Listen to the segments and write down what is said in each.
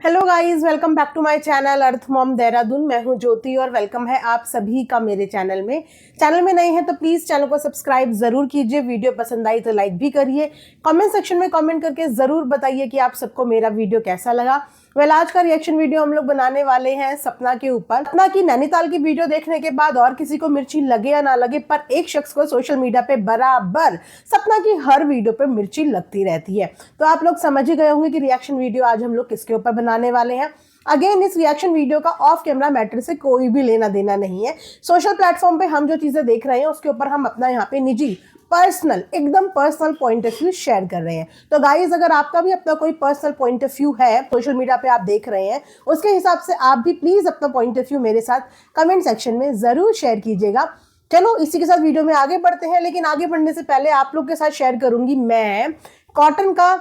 Hello guys, welcome back to my channel earth mom Dehradun. मैं हूं ज्योति और वेलकम है आप सभी का मेरे चैनल में। चैनल में नए हैं तो प्लीज चैनल को सब्सक्राइब जरूर कीजिए। वीडियो पसंद आई तो लाइक भी करिए। कमेंट सेक्शन में कमेंट करके जरूर बताइए कि आप सबको मेरा वीडियो कैसा लगा। आज का रिएक्शन वीडियो हम लोग बनाने वाले हैं सपना के ऊपर। सपना की नैनीताल की वीडियो देखने के बाद और किसी को मिर्ची लगे या ना लगे, पर एक शख्स को सोशल मीडिया पे बराबर सपना की हर वीडियो पे मिर्ची लगती रहती है। तो आप लोग समझ ही गए होंगे कि रिएक्शन वीडियो आज हम लोग किसके ऊपर बनाने वाले हैं। अगेन, इस रिएक्शन वीडियो का ऑफ कैमरा मैटर से कोई भी लेना देना नहीं है। सोशल प्लेटफॉर्म पे हम जो चीजें देख रहे हैं उसके ऊपर हम अपना यहाँ पे निजी एकदम personal point of view share कर रहे हैं। तो गाइज, अगर आपका भी अपना कोई पर्सनल पॉइंट ऑफ व्यू है, सोशल मीडिया पे आप देख रहे हैं, उसके हिसाब से आप भी प्लीज अपना पॉइंट ऑफ व्यू मेरे साथ कमेंट सेक्शन में जरूर शेयर कीजिएगा। चलो इसी के साथ वीडियो में आगे बढ़ते हैं, लेकिन आगे बढ़ने से पहले आप लोग के साथ शेयर करूंगी मैं कॉटन का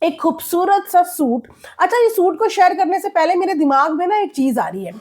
एक खूबसूरत सा सूट। अच्छा, ये सूट को शेयर करने से पहले मेरे दिमाग में ना एक चीज आ रही है।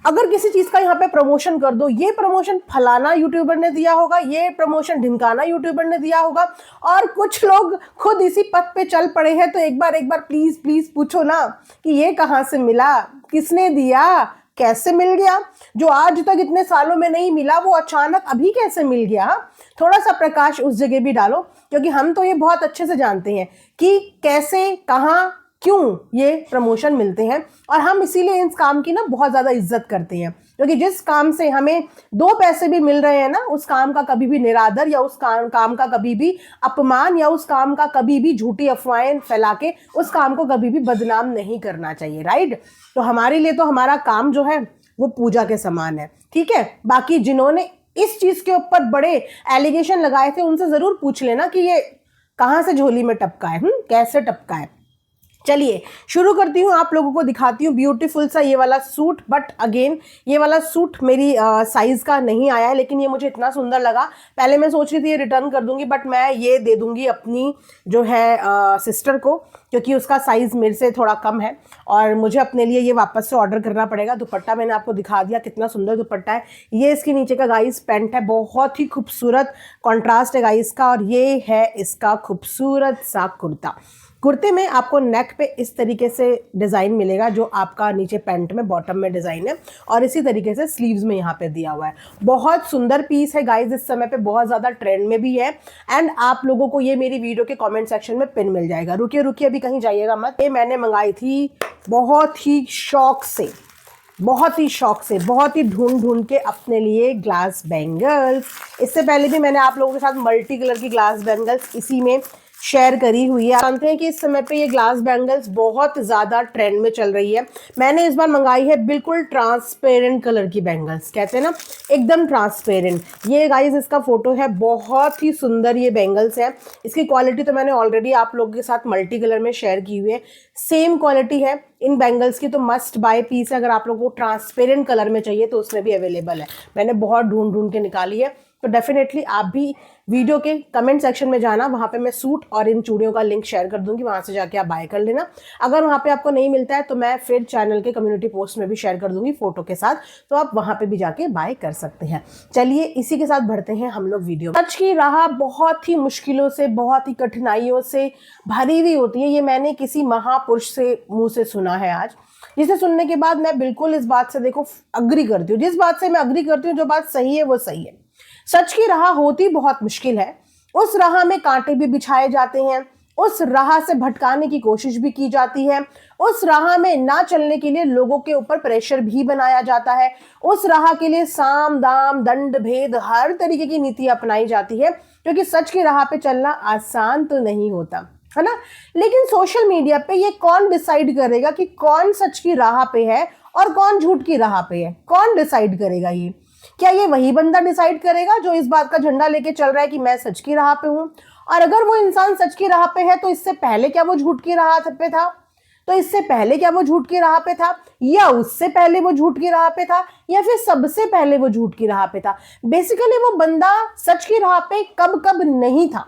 अगर किसी चीज का यहाँ पे प्रमोशन कर दो, ये प्रमोशन फलाना यूट्यूबर ने दिया होगा, ये प्रमोशन ढिमकाना यूट्यूबर ने दिया होगा, और कुछ लोग खुद इसी पथ पे चल पड़े हैं, तो एक बार प्लीज प्लीज पूछो ना कि ये कहाँ से मिला, किसने दिया, कैसे मिल गया। जो आज तक इतने सालों में नहीं मिला वो अचानक अभी कैसे मिल गया। थोड़ा सा प्रकाश उस जगह भी डालो, क्योंकि हम तो ये बहुत अच्छे से जानते हैं कि कैसे, कहाँ, क्यों ये प्रमोशन मिलते हैं, और हम इसीलिए इस काम की ना बहुत ज्यादा इज्जत करते हैं। क्योंकि जिस काम से हमें 2 पैसे भी मिल रहे हैं ना, उस काम का कभी भी निरादर या उस काम का कभी भी अपमान या उस काम का कभी भी झूठी अफवाहें फैला के उस काम को कभी भी बदनाम नहीं करना चाहिए, राइट। तो हमारे लिए तो हमारा काम जो है वो पूजा के समान है, ठीक है। बाकी जिन्होंने इस चीज के ऊपर बड़े एलिगेशन लगाए थे उनसे जरूर पूछ लेना कि ये कहाँ से झोली में टपका है, कैसे टपका है। चलिए शुरू करती हूँ, आप लोगों को दिखाती हूँ ब्यूटीफुल सा ये वाला सूट। बट अगेन, ये वाला सूट मेरी साइज का नहीं आया है, लेकिन ये मुझे इतना सुंदर लगा। पहले मैं सोच रही थी ये रिटर्न कर दूंगी, बट मैं ये दे दूंगी अपनी जो है सिस्टर को, क्योंकि उसका साइज मेरे से थोड़ा कम है और मुझे अपने लिए ये वापस से ऑर्डर करना पड़ेगा। दुपट्टा मैंने आपको दिखा दिया, कितना सुंदर दुपट्टा है। ये इसके नीचे का गाइस पैंट है, बहुत ही खूबसूरत कॉन्ट्रास्ट है गाइस का, और ये है इसका खूबसूरत सा कुर्ता। कुर्ते में आपको नेक पे इस तरीके से डिज़ाइन मिलेगा, जो आपका नीचे पैंट में बॉटम में डिज़ाइन है, और इसी तरीके से स्लीव्स में यहाँ पे दिया हुआ है। बहुत सुंदर पीस है गाइस, इस समय पे बहुत ज़्यादा ट्रेंड में भी है। एंड आप लोगों को ये मेरी वीडियो के कमेंट सेक्शन में पिन मिल जाएगा। रुकिए रुकिए, अभी कहीं जाइएगा मत। ये मैंने मंगाई थी बहुत ही शौक से, बहुत ही ढूंढ ढूंढ के अपने लिए ग्लास बैंगल्स। इससे पहले भी मैंने आप लोगों के साथ मल्टी कलर की ग्लास बैंगल्स इसी में शेयर करी हुई है। जानते हैं कि इस समय पे ये ग्लास बैंगल्स बहुत ज़्यादा ट्रेंड में चल रही है। मैंने इस बार मंगाई है बिल्कुल ट्रांसपेरेंट कलर की बैंगल्स, कहते हैं ना एकदम ट्रांसपेरेंट। ये गाइस इसका फोटो है, बहुत ही सुंदर ये बैंगल्स है। इसकी क्वालिटी तो मैंने ऑलरेडी आप लोगों के साथ मल्टी कलर में शेयर की हुई है, सेम क्वालिटी है इन बैंगल्स की। तो मस्ट बाय पीस है, अगर आप लोगों को ट्रांसपेरेंट कलर में चाहिए तो उसमें भी अवेलेबल है। मैंने बहुत ढूंढ ढूंढ के निकाली है, तो डेफिनेटली आप भी वीडियो के कमेंट सेक्शन में जाना, वहाँ पे मैं सूट और इन चूड़ियों का लिंक शेयर कर दूंगी, वहाँ से जाके आप बाय कर लेना। अगर वहाँ पे आपको नहीं मिलता है तो मैं फिर चैनल के कम्युनिटी पोस्ट में भी शेयर कर दूंगी फोटो के साथ, तो आप वहाँ पे भी जाके बाय कर सकते हैं। चलिए इसी के साथ बढ़ते हैं हम लोग वीडियो। सच की राह बहुत ही मुश्किलों से, बहुत ही कठिनाइयों से भरी हुई होती है, ये मैंने किसी महापुरुष से मुँह से सुना है आज, जिसे सुनने के बाद मैं बिल्कुल इस बात से देखो अग्री करती हूँ। जिस बात से मैं अग्री करती हूँ, जो बात सही है वो सही है। सच की राह होती बहुत मुश्किल है, उस राह में कांटे भी बिछाए जाते हैं, उस राह से भटकाने की कोशिश भी की जाती है, उस राह में ना चलने के लिए लोगों के ऊपर प्रेशर भी बनाया जाता है, उस राह के लिए साम दाम दंड भेद हर तरीके की नीति अपनाई जाती है, क्योंकि सच की राह पे चलना आसान तो नहीं होता है ना। लेकिन सोशल मीडिया पे ये कौन डिसाइड करेगा कि कौन सच की राह पे है और कौन झूठ की राह पे है? कौन डिसाइड करेगा ये? क्या ये वही बंदा डिसाइड करेगा जो इस बात का झंडा लेके चल रहा है कि मैं सच की राह पे हूं? और अगर वो इंसान सच की राह पे है तो इससे पहले क्या वो झूठ की राह पे था? तो इससे पहले क्या वो झूठ की राह पे था, या उससे पहले वो झूठ की राह पे था, या फिर सबसे पहले वो झूठ की राह पे था? बेसिकली वो बंदा सच की राह पे कब कब नहीं था?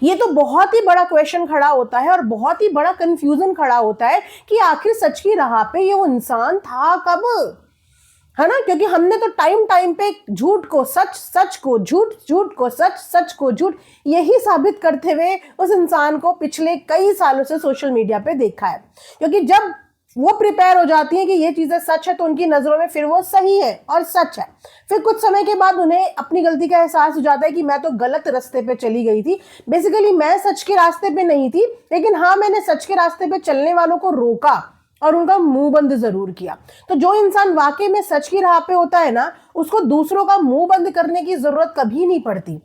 ये तो बहुत ही बड़ा क्वेश्चन खड़ा होता है और बहुत ही बड़ा कंफ्यूजन खड़ा होता है कि आखिर सच की राह पे ये वो इंसान था कब, है ना, क्योंकि हमने तो टाइम टाइम पे झूठ को सच, सच को झूठ, झूठ को सच, सच को झूठ, यही साबित करते हुए उस इंसान को पिछले कई सालों से सोशल मीडिया पे देखा है। क्योंकि जब वो प्रिपेयर हो जाती है कि ये चीजें सच है तो उनकी नजरों में फिर वो सही है और सच है। फिर कुछ समय के बाद उन्हें अपनी गलती का एहसास हो जाता है कि मैं तो गलत रास्ते पे चली गई थी, बेसिकली मैं सच के रास्ते पे नहीं थी, लेकिन हाँ मैंने सच के रास्ते पे चलने वालों को रोका और उनका मुंह बंद जरूर किया। तो जो इंसान वाकई में सच की राह पे होता है ना, उसको दूसरों का मुंह बंद करने की जरूरत कभी नहीं पड़ती,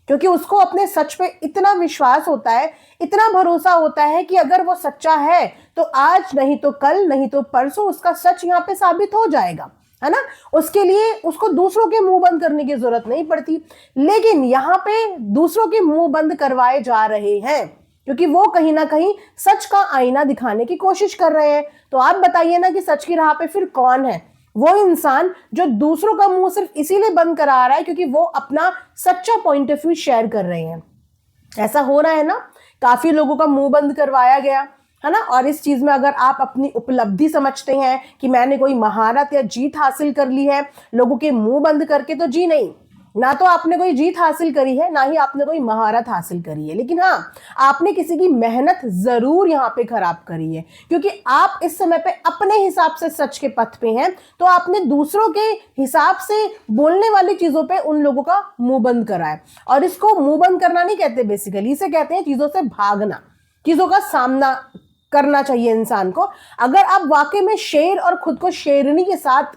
क्योंकि उसको अपने सच पे इतना विश्वास होता है, इतना भरोसा होता है कि अगर वो सच्चा है तो आज नहीं तो कल, नहीं तो परसों उसका सच यहाँ पे साबित हो जाएगा, है ना। उसके लिए उसको दूसरों के मुंह बंद करने की जरूरत नहीं पड़ती। लेकिन यहाँ पे दूसरों के मुंह बंद करवाए जा रहे हैं क्योंकि वो कहीं ना कहीं सच का आईना दिखाने की कोशिश कर रहे हैं। तो आप बताइए ना कि सच की राह पे फिर कौन है वो इंसान जो दूसरों का मुंह सिर्फ इसीलिए बंद करा रहा है क्योंकि वो अपना सच्चा पॉइंट ऑफ व्यू शेयर कर रहे हैं। ऐसा हो रहा है ना, काफी लोगों का मुंह बंद करवाया गया, है ना। और इस चीज में अगर आप अपनी उपलब्धि समझते हैं कि मैंने कोई महारत या जीत हासिल कर ली है लोगों के मुंह बंद करके, तो जी नहीं, ना तो आपने कोई जीत हासिल करी है, ना ही आपने कोई महारत हासिल करी है। लेकिन हाँ, आपने किसी की मेहनत जरूर यहाँ पे खराब करी है, क्योंकि आप इस समय पे अपने हिसाब से सच के पथ पे हैं, तो आपने दूसरों के हिसाब से बोलने वाली चीजों पे उन लोगों का मुंह बंद करा है। और इसको मुंह बंद करना नहीं कहते, बेसिकली इसे कहते हैं चीजों से भागना, चीजों का सामना करना चाहिए इंसान को। अगर आप वाकई में शेर और खुद को शेरनी के साथ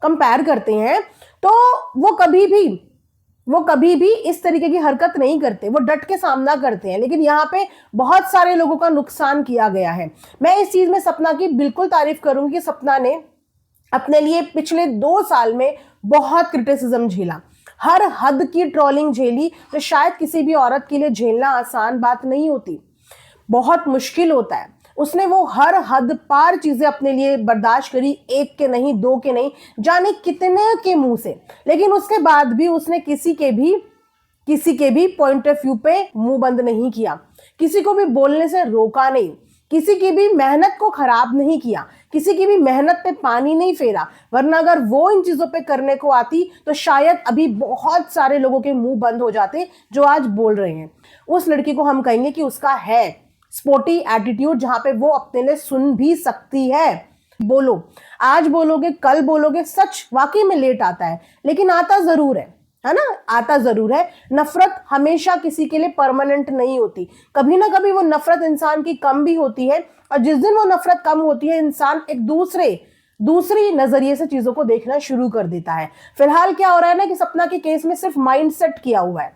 कंपेयर करते हैं तो वो कभी भी इस तरीके की हरकत नहीं करते, वो डट के सामना करते हैं। लेकिन यहाँ पे बहुत सारे लोगों का नुकसान किया गया है। मैं इस चीज में सपना की बिल्कुल तारीफ करूंगी कि सपना ने अपने लिए पिछले 2 साल में बहुत क्रिटिसिज्म झेला, हर हद की ट्रोलिंग झेली, तो शायद किसी भी औरत के लिए झेलना आसान बात नहीं होती, बहुत मुश्किल होता है। उसने वो हर हद पार चीजें अपने लिए बर्दाश्त करी, 1 के नहीं, 2 के नहीं, जाने कितने के मुंह से। लेकिन उसके बाद भी उसने किसी के भी पॉइंट ऑफ व्यू पे मुंह बंद नहीं किया, किसी को भी बोलने से रोका नहीं, किसी की भी मेहनत को खराब नहीं किया, किसी की भी मेहनत पे पानी नहीं फेरा। वरना अगर वो इन चीजों पे करने को आती तो शायद अभी बहुत सारे लोगों के मुंह बंद हो जाते जो आज बोल रहे हैं। उस लड़की को हम कहेंगे कि उसका है स्पोर्टी एटीट्यूड, जहां पे वो अपने लिए सुन भी सकती है। बोलो, आज बोलोगे, कल बोलोगे, सच वाकई में लेट आता है लेकिन आता जरूर है ना, आता जरूर है। नफरत हमेशा किसी के लिए परमानेंट नहीं होती, कभी ना कभी वो नफरत इंसान की कम भी होती है, और जिस दिन वो नफरत कम होती है इंसान एक दूसरी नजरिए से चीजों को देखना शुरू कर देता है। फिलहाल क्या हो रहा है ना कि सपना के केस में सिर्फ माइंडसेट किया हुआ है,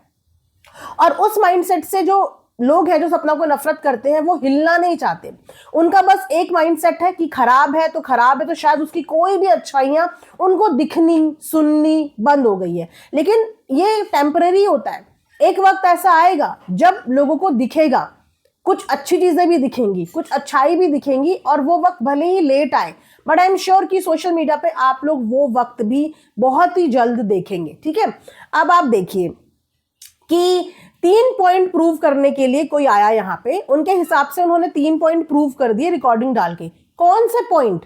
और उस माइंडसेट से जो लोग हैं जो सपना को नफरत करते हैं वो हिलना नहीं चाहते। उनका बस एक माइंडसेट है कि खराब है तो खराब है, तो शायद उसकी कोई भी अच्छाइयां उनको दिखनी सुननी बंद हो गई है। लेकिन ये टेम्पररी होता है, एक वक्त ऐसा आएगा जब लोगों को दिखेगा, कुछ अच्छी चीजें भी दिखेंगी, कुछ अच्छाई भी दिखेंगी, और वो वक्त भले ही लेट आए, बट आई एम श्योर कि सोशल मीडिया पे आप लोग वो वक्त भी बहुत ही जल्द देखेंगे। ठीक है, अब आप देखिए कि 3 पॉइंट प्रूव करने के लिए कोई आया यहाँ पे, उनके हिसाब से उन्होंने 3 पॉइंट प्रूव कर दिए रिकॉर्डिंग डाल के। कौन से पॉइंट,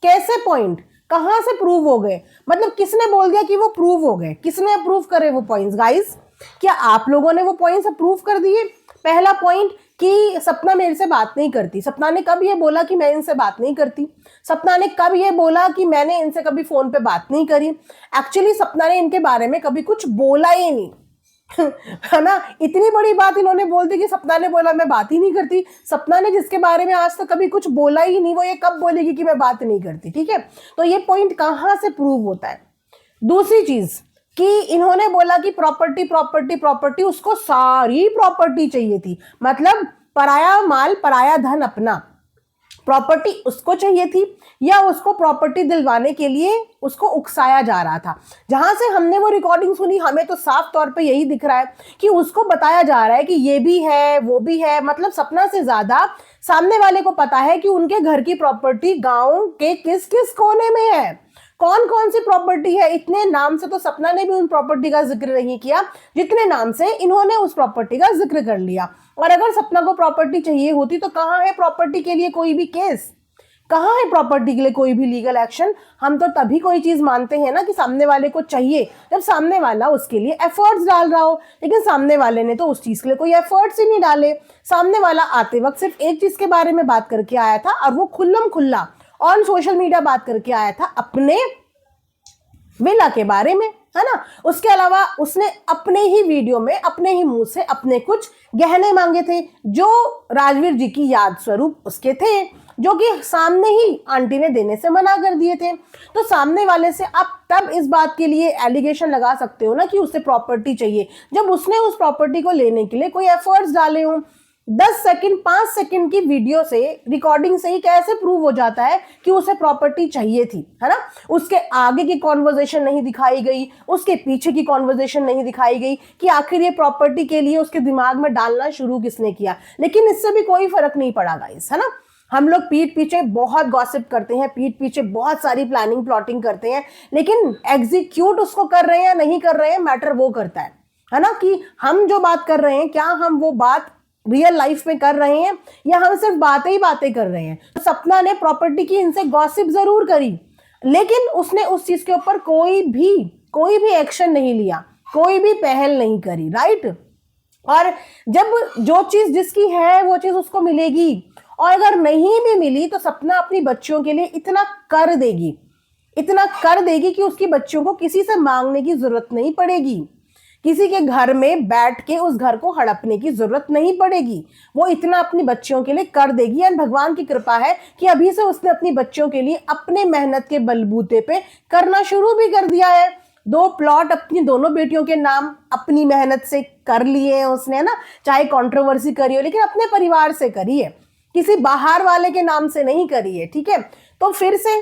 कैसे पॉइंट, कहां से प्रूव हो गए, मतलब किसने बोल दिया कि वो प्रूव हो गए, किसने अप्रूव करे वो पॉइंट्स? गाइस, क्या आप लोगों ने वो पॉइंट्स अप्रूव कर दिए? पहला पॉइंट कि सपना मेरे से बात नहीं करती। सपना ने कब ये बोला कि मैं इनसे बात नहीं करती? सपना ने कब ये बोला कि मैंने इनसे कभी फोन पे बात नहीं करी? एक्चुअली सपना ने इनके बारे में कभी कुछ बोला ही नहीं है ना। इतनी बड़ी बात इन्होंने बोल दी कि सपना ने बोला मैं बात ही नहीं करती। सपना ने जिसके बारे में आज तक कभी कुछ बोला ही नहीं, वो ये कब बोलेगी कि मैं बात नहीं करती? ठीक है, तो ये पॉइंट कहां से प्रूव होता है? दूसरी चीज कि इन्होंने बोला कि प्रॉपर्टी प्रॉपर्टी प्रॉपर्टी, उसको सारी प्रॉपर्टी चाहिए थी, मतलब पराया माल पराया धन अपना, प्रॉपर्टी उसको चाहिए थी, या उसको प्रॉपर्टी दिलवाने के लिए उसको उकसाया जा रहा था? जहां से हमने वो रिकॉर्डिंग सुनी हमें तो साफ तौर पे यही दिख रहा है कि उसको बताया जा रहा है कि ये भी है वो भी है। मतलब सपना से ज्यादा सामने वाले को पता है कि उनके घर की प्रॉपर्टी गांव के किस किस कोने में है, कौन कौन सी प्रॉपर्टी है। इतने नाम से तो सपना ने भी उन प्रॉपर्टी का जिक्र नहीं किया जितने नाम से इन्होंने उस प्रॉपर्टी का जिक्र कर लिया। और अगर सपना को प्रॉपर्टी चाहिए होती तो कहाँ है प्रॉपर्टी के लिए कोई भी केस? कहाँ है प्रॉपर्टी के लिए कोई भी लीगल एक्शन? हम तो तभी कोई चीज मानते हैं ना कि सामने वाले को चाहिए जब सामने वाला उसके लिए एफर्ट्स डाल रहा हो, लेकिन सामने वाले ने तो उस चीज के लिए कोई एफर्ट्स ही नहीं डाले। सामने वाला आते वक्त सिर्फ एक चीज के बारे में बात करके आया था और वो खुल्लम खुल्ला ऑन सोशल मीडिया बात करके आया था अपने विला के बारे में, है ना। उसके अलावा उसने अपने ही वीडियो में अपने ही मुंह से अपने कुछ गहने मांगे थे जो राजवीर जी की याद स्वरूप उसके थे, जो कि सामने ही आंटी ने देने से मना कर दिए थे। तो सामने वाले से आप तब इस बात के लिए एलिगेशन लगा सकते हो ना कि उसे प्रॉपर्टी चाहिए जब उसने उस प्रॉपर्टी को लेने के लिए कोई एफर्ट्स डाले हों। 10 सेकंड 5 सेकंड की वीडियो से, रिकॉर्डिंग से ही कैसे प्रूव हो जाता है कि उसे प्रॉपर्टी चाहिए थी, है ना। उसके आगे की कॉन्वर्जेशन नहीं दिखाई गई, उसके पीछे की कॉन्वर्जेशन नहीं दिखाई गई कि आखिर ये प्रॉपर्टी के लिए उसके दिमाग में डालना शुरू किसने किया। लेकिन इससे भी कोई फर्क नहीं पड़ा गाइस, है ना। हम लोग पीठ पीछे बहुत गॉसिप करते हैं, पीठ पीछे बहुत सारी प्लानिंग प्लॉटिंग करते हैं, लेकिन एग्जीक्यूट उसको कर रहे हैं या नहीं कर रहे हैं मैटर वो करता है ना। कि हम जो बात कर रहे हैं क्या हम वो बात रियल लाइफ में कर रहे हैं या हम सिर्फ बातें ही बातें कर रहे हैं। तो सपना ने प्रॉपर्टी की इनसे गॉसिप जरूर करी, लेकिन उसने उस चीज के ऊपर कोई भी एक्शन नहीं लिया, कोई भी पहल नहीं करी, राइट। और जब जो चीज जिसकी है वो चीज उसको मिलेगी, और अगर नहीं भी मिली तो सपना अपनी बच्चियों के लिए इतना कर देगी कि उसकी बच्चियों को किसी से मांगने की जरूरत नहीं पड़ेगी, किसी के घर में बैठ के उस घर को हड़पने की जरूरत नहीं पड़ेगी। वो इतना अपनी बच्चियों के लिए कर देगी। और भगवान की कृपा है कि अभी से उसने अपनी बच्चियों के लिए अपने मेहनत के बलबूते पे करना शुरू भी कर दिया है। 2 प्लॉट अपनी दोनों बेटियों के नाम अपनी मेहनत से कर लिए हैं उसने, ना। चाहे कंट्रोवर्सी करी हो लेकिन अपने परिवार से करी है, किसी बाहर वाले के नाम से नहीं करी है, ठीक है। तो फिर से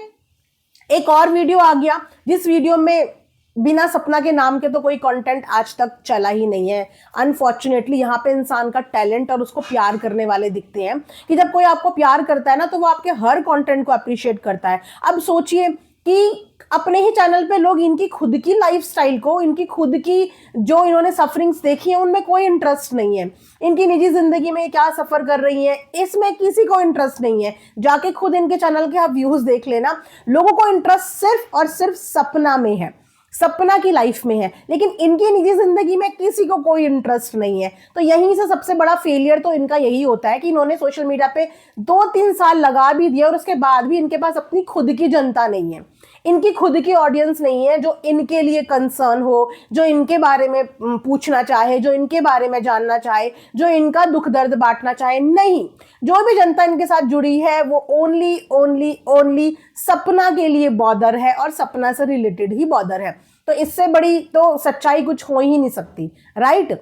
एक और वीडियो आ गया जिस वीडियो में बिना सपना के नाम के तो कोई कंटेंट आज तक चला ही नहीं है। अनफॉर्चुनेटली यहाँ पे इंसान का टैलेंट और उसको प्यार करने वाले दिखते हैं कि जब कोई आपको प्यार करता है ना तो वो आपके हर कंटेंट को अप्रिशिएट करता है। अब सोचिए कि अपने ही चैनल पे लोग इनकी खुद की लाइफस्टाइल को, इनकी खुद की जो इन्होंने सफरिंग्स देखी है उनमें कोई इंटरेस्ट नहीं है, इनकी निजी जिंदगी में क्या सफर कर रही है इसमें किसी को इंटरेस्ट नहीं है। जाके खुद इनके चैनल के आप व्यूज देख लेना, लोगों को इंटरेस्ट सिर्फ और सिर्फ सपना में है, सपना की लाइफ में है, लेकिन इनकी निजी जिंदगी में किसी को कोई इंटरेस्ट नहीं है। तो यहीं से सबसे बड़ा फेलियर तो इनका यही होता है कि इन्होंने सोशल मीडिया पे 2-3 साल लगा भी दिया और उसके बाद भी इनके पास अपनी खुद की जनता नहीं है, इनकी खुद की ऑडियंस नहीं है जो इनके लिए कंसर्न हो, जो इनके बारे में पूछना चाहे, जो इनके बारे में जानना चाहे, जो इनका दुख दर्द बांटना चाहे। नहीं, जो भी जनता इनके साथ जुड़ी है वो ओनली सपना के लिए बॉदर है और सपना से रिलेटेड ही बॉदर है। तो इससे बड़ी तो सच्चाई कुछ हो ही नहीं सकती, राइट।